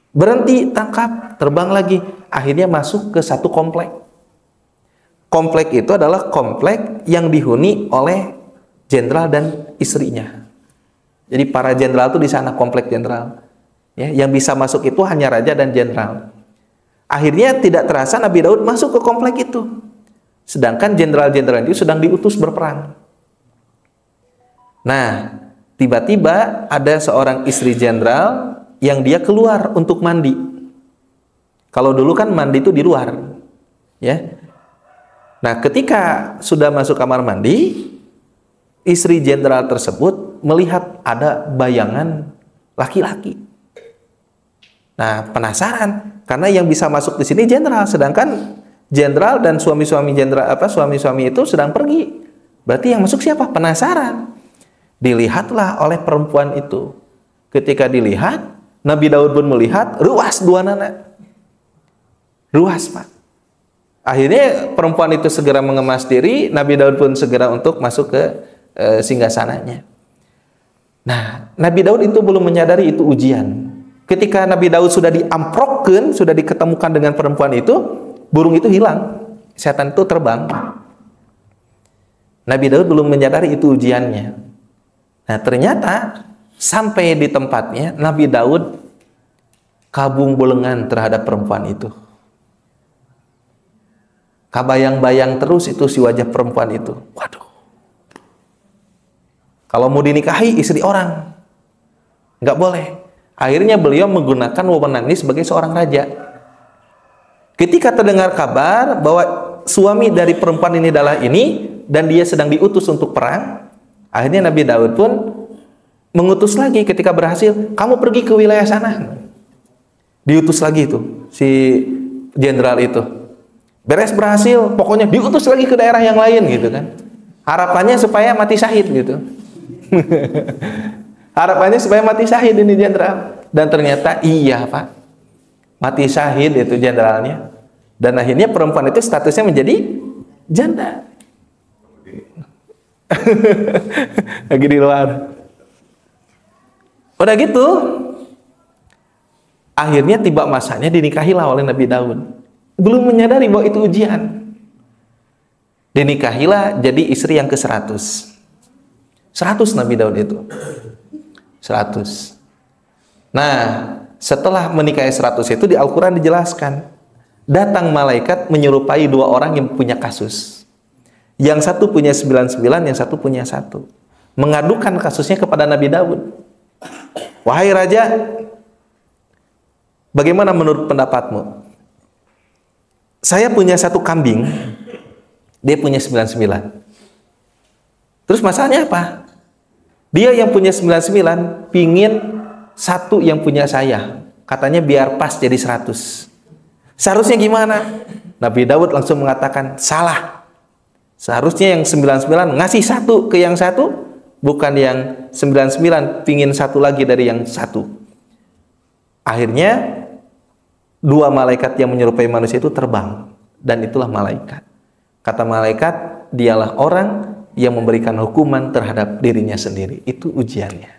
Berhenti, tangkap, terbang lagi. Akhirnya masuk ke satu komplek. Komplek itu adalah komplek yang dihuni oleh jenderal dan istrinya. Jadi para jenderal itu di sana, komplek jenderal. Ya, yang bisa masuk itu hanya raja dan jenderal. Akhirnya tidak terasa Nabi Daud masuk ke komplek itu. Sedangkan jenderal-jenderal itu sedang diutus berperang. Nah, tiba-tiba ada seorang istri jenderal yang dia keluar untuk mandi. Kalau dulu kan mandi itu di luar, ya. Nah, ketika sudah masuk kamar mandi, istri jenderal tersebut melihat ada bayangan laki-laki. Nah, penasaran karena yang bisa masuk di sini jenderal, sedangkan jenderal dan suami-suami jenderal suami-suami itu sedang pergi. Berarti yang masuk siapa? Penasaran. Dilihatlah oleh perempuan itu. Ketika dilihat, Nabi Daud pun melihat, ruas dua nana. Ruas, Pak. Akhirnya perempuan itu segera mengemas diri, Nabi Daud pun segera untuk masuk ke singgasananya. Nah, Nabi Daud itu belum menyadari itu ujian. Ketika Nabi Daud sudah diamprokkan, sudah diketemukan dengan perempuan itu, burung itu hilang. Setan itu terbang. Nabi Daud belum menyadari itu ujiannya. Nah, ternyata sampai di tempatnya Nabi Daud kabung belengan terhadap perempuan itu. Kabayang-bayang terus itu si wajah perempuan itu. Waduh. Kalau mau dinikahi istri orang, nggak boleh. Akhirnya beliau menggunakan wewenang ini sebagai seorang raja. Ketika terdengar kabar bahwa suami dari perempuan ini adalah ini dan dia sedang diutus untuk perang, akhirnya Nabi Daud pun mengutus lagi. Ketika berhasil, kamu pergi ke wilayah sana. Diutus lagi itu si jenderal itu. Beres berhasil, pokoknya diutus lagi ke daerah yang lain gitu kan. Harapannya supaya mati syahid gitu. Harapannya supaya mati syahid ini jenderal. Dan ternyata iya, Pak. Mati syahid itu jenderalnya. Dan akhirnya perempuan itu statusnya menjadi janda. Lagi di luar. Udah gitu, akhirnya tiba masanya dinikahilah oleh Nabi Daud. Belum menyadari bahwa itu ujian. Dinikahilah jadi istri yang ke-100. 100 Nabi Daud itu. 100. Nah, setelah menikahi 100 itu di Al-Quran dijelaskan, datang malaikat menyerupai dua orang yang punya kasus. Yang satu punya 99, yang satu punya 1. Mengadukan kasusnya kepada Nabi Daud. Wahai raja, bagaimana menurut pendapatmu? Saya punya 1 kambing, dia punya 99. Terus masalahnya apa? Dia yang punya 99 pingin satu yang punya saya. Katanya biar pas jadi 100. Seharusnya gimana? Nabi Daud langsung mengatakan, salah. Seharusnya yang 99 ngasih satu ke yang satu, bukan yang 99 pingin satu lagi dari yang satu. Akhirnya dua malaikat yang menyerupai manusia itu terbang, dan itulah malaikat. Kata malaikat, dialah orang yang memberikan hukuman terhadap dirinya sendiri. Itu ujiannya.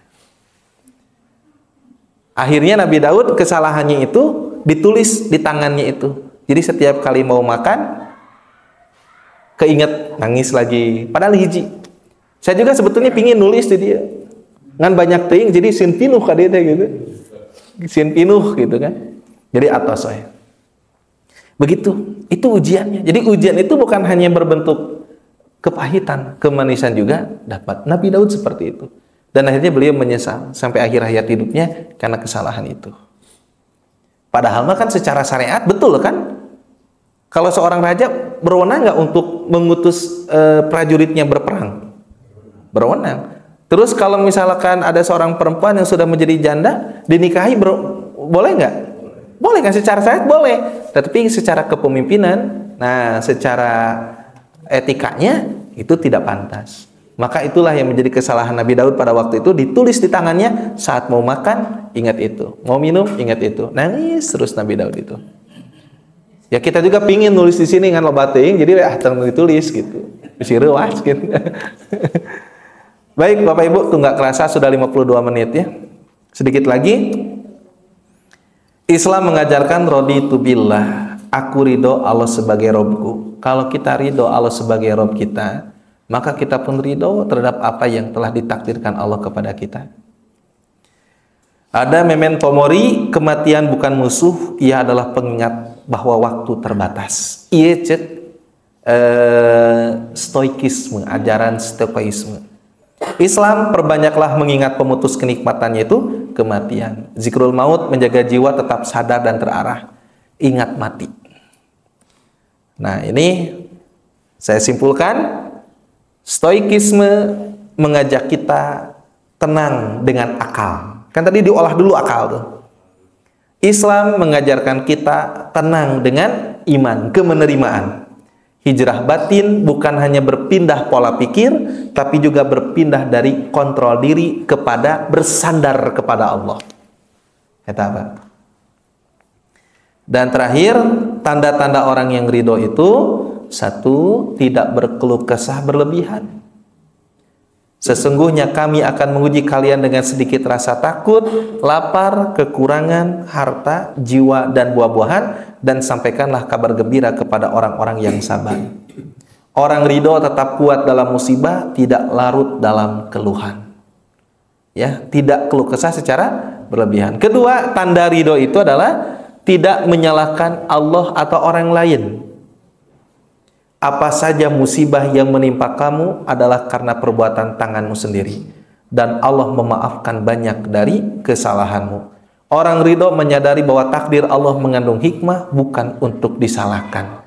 Akhirnya Nabi Daud kesalahannya itu ditulis di tangannya itu. Jadi setiap kali mau makan, keinget, nangis lagi. Padahal hiji. Saya juga sebetulnya pingin nulis di dia. Ngan banyak ting, jadi sin pinuh kadete gitu. Sin pinuh gitu kan. Jadi atos saya. Begitu. Itu ujiannya. Jadi ujian itu bukan hanya berbentuk kepahitan, kemanisan juga dapat. Nabi Daud seperti itu. Dan akhirnya beliau menyesal sampai akhir hayat hidupnya karena kesalahan itu. Padahal mah kan secara syariat betul kan? Kalau seorang raja berwenang nggak untuk mengutus prajuritnya berperang? Berwenang. Terus kalau misalkan ada seorang perempuan yang sudah menjadi janda dinikahi, boleh nggak? Boleh kan secara syariat boleh. Tetapi secara kepemimpinan, nah secara etikanya itu tidak pantas. Maka itulah yang menjadi kesalahan Nabi Daud pada waktu itu, ditulis di tangannya saat mau makan, ingat itu. Mau minum, ingat itu. Nangis terus Nabi Daud itu. Ya kita juga pingin nulis di sini kan loba teuing, jadi ditulis gitu. Bisi reuas gitu. Baik Bapak Ibu, tuh nggak kerasa sudah 52 menit ya. Sedikit lagi. Islam mengajarkan raditu billah, aku ridho Allah sebagai Robku. Kalau kita ridho Allah sebagai Rob kita, maka kita pun ridho terhadap apa yang telah ditakdirkan Allah kepada kita. Ada memento mori, kematian bukan musuh, ia adalah pengingat bahwa waktu terbatas. Ia cek stoikisme, ajaran stoikisme. Islam perbanyaklah mengingat pemutus kenikmatannya itu kematian. Zikrul maut menjaga jiwa tetap sadar dan terarah. Ingat mati. Nah ini saya simpulkan, stoikisme mengajak kita tenang dengan akal. Kan tadi diolah dulu akal tuh. Islam mengajarkan kita tenang dengan iman, kemenerimaan. Hijrah batin bukan hanya berpindah pola pikir, tapi juga berpindah dari kontrol diri kepada bersandar kepada Allah. Kata apa? Dan terakhir, tanda-tanda orang yang ridho itu, satu, tidak berkeluh kesah berlebihan. Sesungguhnya kami akan menguji kalian dengan sedikit rasa takut, lapar, kekurangan, harta, jiwa, dan buah-buahan, dan sampaikanlah kabar gembira kepada orang-orang yang sabar. Orang ridho tetap kuat dalam musibah, tidak larut dalam keluhan. Ya, tidak keluh kesah secara berlebihan. Kedua, tanda ridho itu adalah tidak menyalahkan Allah atau orang lain. Apa saja musibah yang menimpa kamu adalah karena perbuatan tanganmu sendiri, dan Allah memaafkan banyak dari kesalahanmu. Orang ridho menyadari bahwa takdir Allah mengandung hikmah, bukan untuk disalahkan.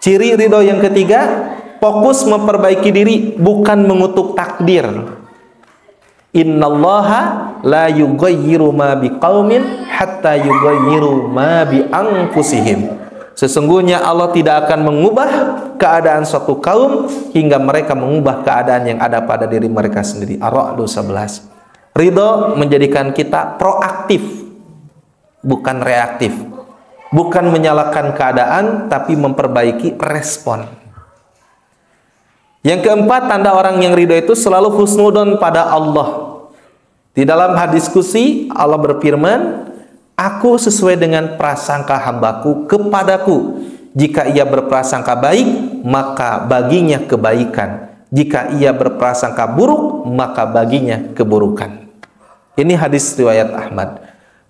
Ciri ridho yang ketiga, fokus memperbaiki diri, bukan mengutuk takdir. Innallaha la yughayyiru ma biqaumin hatta yughayyiru ma bi anfusihim. Sesungguhnya Allah tidak akan mengubah keadaan suatu kaum hingga mereka mengubah keadaan yang ada pada diri mereka sendiri. Ar-Ra'd 11. Ridho menjadikan kita proaktif, bukan reaktif. Bukan menyalahkan keadaan, tapi memperbaiki respon. Yang keempat, tanda orang yang ridho itu selalu husnudon pada Allah. Di dalam hadis qudsi Allah berfirman, aku sesuai dengan prasangka hambaku kepadaku. Jika ia berprasangka baik, maka baginya kebaikan. Jika ia berprasangka buruk, maka baginya keburukan. Ini hadis riwayat Ahmad.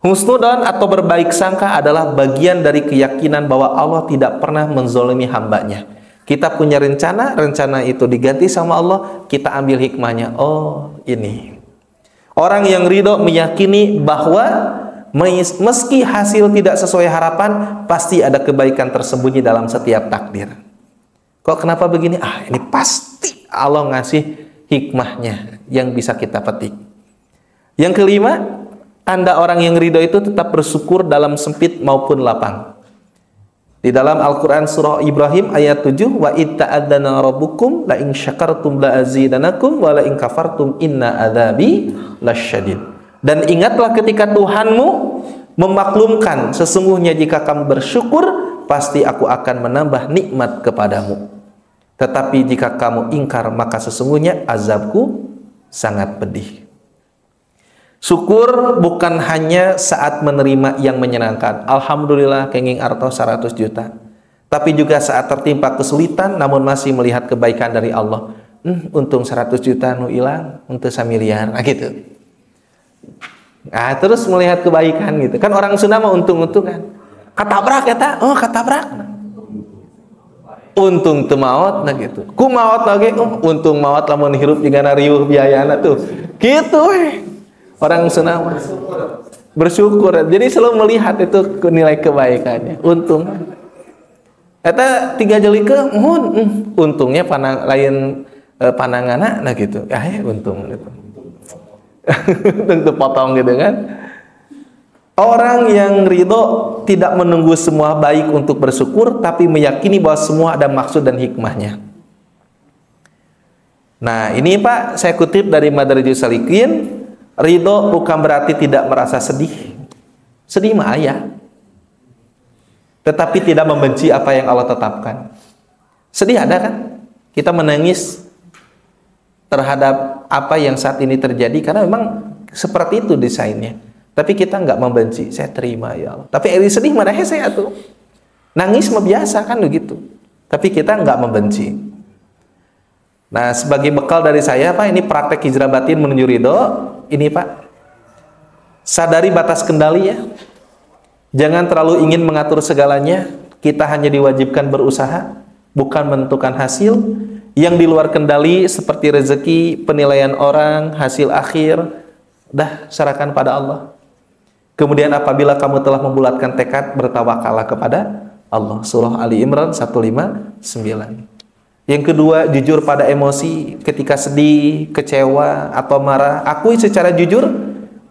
Husnudon atau berbaik sangka adalah bagian dari keyakinan bahwa Allah tidak pernah menzolimi hambanya. Kita punya rencana, rencana itu diganti sama Allah, kita ambil hikmahnya. Oh, ini. Orang yang ridho meyakini bahwa meski hasil tidak sesuai harapan, pasti ada kebaikan tersembunyi dalam setiap takdir. Kok kenapa begini? Ini pasti Allah ngasih hikmahnya yang bisa kita petik. Yang kelima, tanda orang yang ridho itu tetap bersyukur dalam sempit maupun lapang. Di dalam Al-Quran surah Ibrahim ayat 7, wa itta'adzana rabbukum la in syakartum la azidanakum wa la in kafartum inna adzabi lasyadid. Dan ingatlah ketika Tuhanmu memaklumkan, sesungguhnya jika kamu bersyukur pasti aku akan menambah nikmat kepadamu. Tetapi jika kamu ingkar maka sesungguhnya azabku sangat pedih. Syukur bukan hanya saat menerima yang menyenangkan. Alhamdulillah kenging arto 100 juta. Tapi juga saat tertimpa kesulitan namun masih melihat kebaikan dari Allah. Untung 100 juta nu hilang, untuk 1 miliar. Nah gitu. Nah, terus melihat kebaikan gitu. Kan orang Sunda mah untung-untungan. Katabrak eta, oh katabrak. Untung teu maot nah gitu. Ku maot lagi, untung maot lamun hirup jeung riuh biayana tuh. Gitu weh. Orang Sunda bersyukur. Jadi selalu melihat itu nilai kebaikannya. Untung. Eta 3 jelikeun untungnya lain panangana nah gitu. Untung gitu. Tentu potong gitu kan. Orang yang ridho tidak menunggu semua baik untuk bersyukur, tapi meyakini bahwa semua ada maksud dan hikmahnya. Nah ini Pak, saya kutip dari Madarijus Salikin. Ridho bukan berarti tidak merasa sedih. Sedih mah aya. Tetapi tidak membenci apa yang Allah tetapkan. Sedih ada kan? Kita menangis terhadap apa yang saat ini terjadi karena memang seperti itu desainnya. Tapi kita nggak membenci. Saya terima ya Allah. Tapi sedih mana saya tuh. Nangis mah biasa kan begitu. Tapi kita nggak membenci. Nah, sebagai bekal dari saya, Pak, ini praktek hijrah batin menuju ridho. Ini, Pak, sadari batas kendali ya. Jangan terlalu ingin mengatur segalanya. Kita hanya diwajibkan berusaha, bukan menentukan hasil. Yang di luar kendali seperti rezeki, penilaian orang, hasil akhir, dah serahkan pada Allah. Kemudian apabila kamu telah membulatkan tekad, bertawakallah kepada Allah. Surah Ali Imran 159. Yang kedua, jujur pada emosi ketika sedih, kecewa, atau marah. Akui secara jujur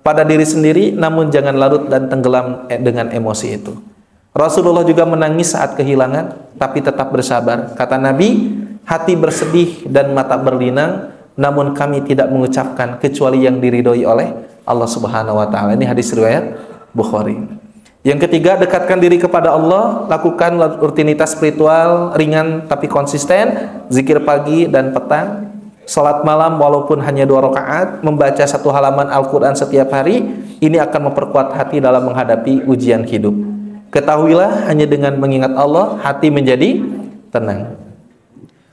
pada diri sendiri, namun jangan larut dan tenggelam dengan emosi itu. Rasulullah juga menangis saat kehilangan, tapi tetap bersabar. Kata Nabi, hati bersedih dan mata berlinang, namun kami tidak mengucapkan kecuali yang diridhoi oleh Allah Subhanahu wa Ta'ala. Ini hadis riwayat Bukhari. Yang ketiga, dekatkan diri kepada Allah, lakukan rutinitas spiritual ringan tapi konsisten, zikir pagi dan petang, salat malam walaupun hanya 2 rakaat, membaca 1 halaman Al-Quran setiap hari. Ini akan memperkuat hati dalam menghadapi ujian hidup. Ketahuilah hanya dengan mengingat Allah, hati menjadi tenang.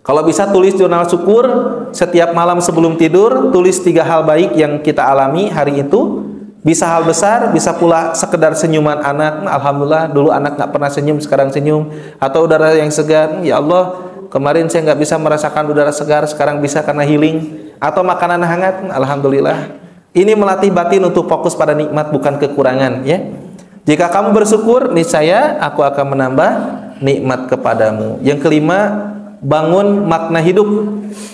Kalau bisa tulis jurnal syukur setiap malam sebelum tidur, tulis 3 hal baik yang kita alami hari itu. Bisa hal besar, bisa pula sekedar senyuman anak. Alhamdulillah dulu anak nggak pernah senyum, sekarang senyum. Atau udara yang segar, ya Allah kemarin saya nggak bisa merasakan udara segar, sekarang bisa karena healing. Atau makanan hangat, alhamdulillah. Ini melatih batin untuk fokus pada nikmat bukan kekurangan ya. Jika kamu bersyukur, niscaya aku akan menambah nikmat kepadamu. Yang kelima, bangun makna hidup.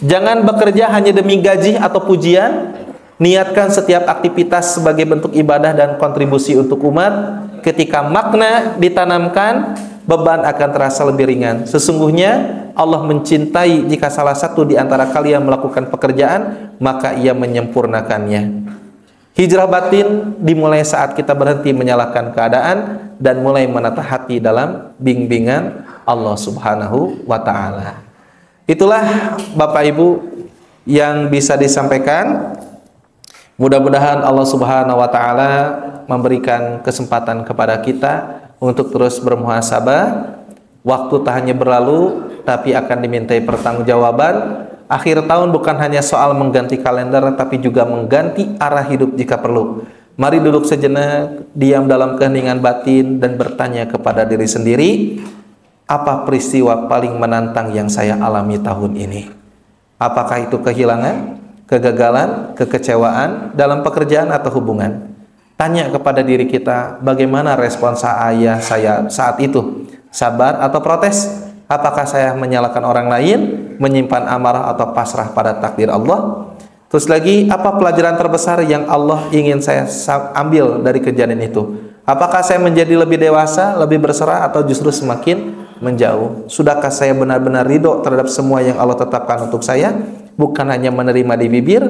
Jangan bekerja hanya demi gaji atau pujian. Niatkan setiap aktivitas sebagai bentuk ibadah dan kontribusi untuk umat. Ketika makna ditanamkan, beban akan terasa lebih ringan. Sesungguhnya Allah mencintai jika salah satu di antara kalian melakukan pekerjaan, maka ia menyempurnakannya. Hijrah batin dimulai saat kita berhenti menyalahkan keadaan dan mulai menata hati dalam bimbingan Allah Subhanahu wa Ta'ala. Itulah Bapak Ibu yang bisa disampaikan. Mudah-mudahan Allah Subhanahu wa Ta'ala memberikan kesempatan kepada kita untuk terus bermuhasabah. Waktu tak hanya berlalu, tapi akan dimintai pertanggungjawaban. Akhir tahun bukan hanya soal mengganti kalender, tapi juga mengganti arah hidup jika perlu. Mari duduk sejenak, diam dalam keheningan batin, dan bertanya kepada diri sendiri, apa peristiwa paling menantang yang saya alami tahun ini? Apakah itu kehilangan, kegagalan, kekecewaan dalam pekerjaan atau hubungan? Tanya kepada diri kita, bagaimana respons ayah saya saat itu? Sabar atau protes? Apakah saya menyalahkan orang lain menyimpan amarah atau pasrah pada takdir Allah. Terus lagi, apa pelajaran terbesar yang Allah ingin saya ambil dari kejadian itu? Apakah saya menjadi lebih dewasa, lebih berserah, atau justru semakin menjauh? Sudahkah saya benar-benar ridho terhadap semua yang Allah tetapkan untuk saya? Bukan hanya menerima di bibir,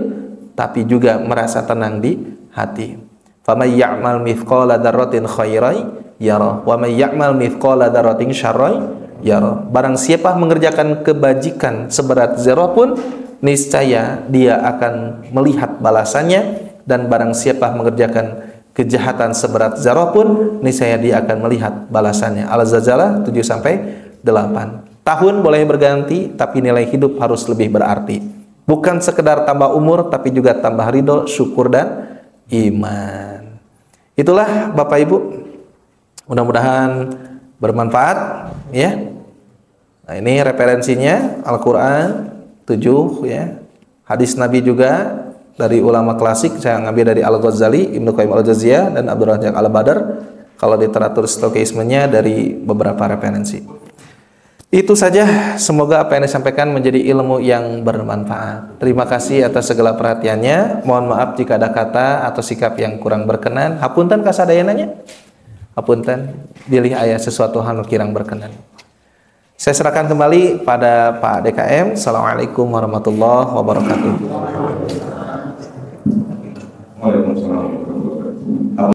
tapi juga merasa tenang di hati. Faman ya'mal mithqala dzarratin khairan yarah wa man ya'mal mithqala dzarratin syarran yarah. Barang siapa mengerjakan kebajikan seberat zarah pun, niscaya dia akan melihat balasannya, dan barang siapa mengerjakan kejahatan seberat zarah pun, niscaya dia akan melihat balasannya. Al-Zalzalah 7-8. Tahun boleh berganti, tapi nilai hidup harus lebih berarti. Bukan sekedar tambah umur, tapi juga tambah ridho, syukur, dan iman. Itulah Bapak Ibu, mudah-mudahan bermanfaat ya. Nah, ini referensinya Al-Qur'an 7 ya. Hadis Nabi juga dari ulama klasik, saya ngambil dari Al-Ghazali, Ibnu Qayyim Al-Jauziyah, dan Abdul Razak Al-Badr. Kalau literatur stoikismenya dari beberapa referensi. Itu saja, semoga apa yang disampaikan menjadi ilmu yang bermanfaat. Terima kasih atas segala perhatiannya. Mohon maaf jika ada kata atau sikap yang kurang berkenan. Hapunten kasadayananya. Hapunten, bilih aya sesuatu hanu kirang berkenan. Saya serahkan kembali pada Pak DKM. Assalamualaikum warahmatullahi wabarakatuh.